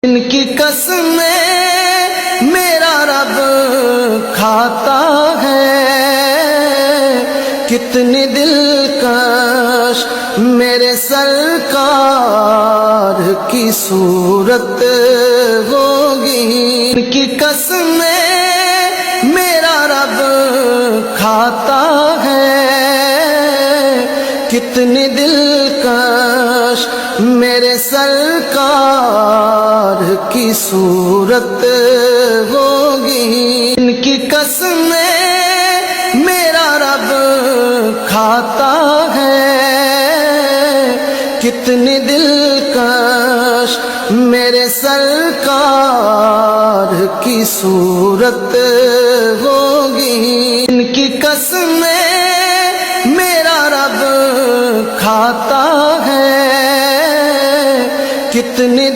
ان کی قسمیں میرا رب کھاتا ہے، کتنی دلکش میرے سرکار کی صورت ہوگی۔ ان کی قسمیں میرا رب کھاتا ہے، کتنی دلکش میرے سرکار کی صورت ہوگی۔ ان کی قسمیں میرا رب کھاتا ہے، کتنی دلکش میرے سرکار کی صورت ہوگی۔ ان کی قسمیں میرا رب کھاتا ہے، کتنی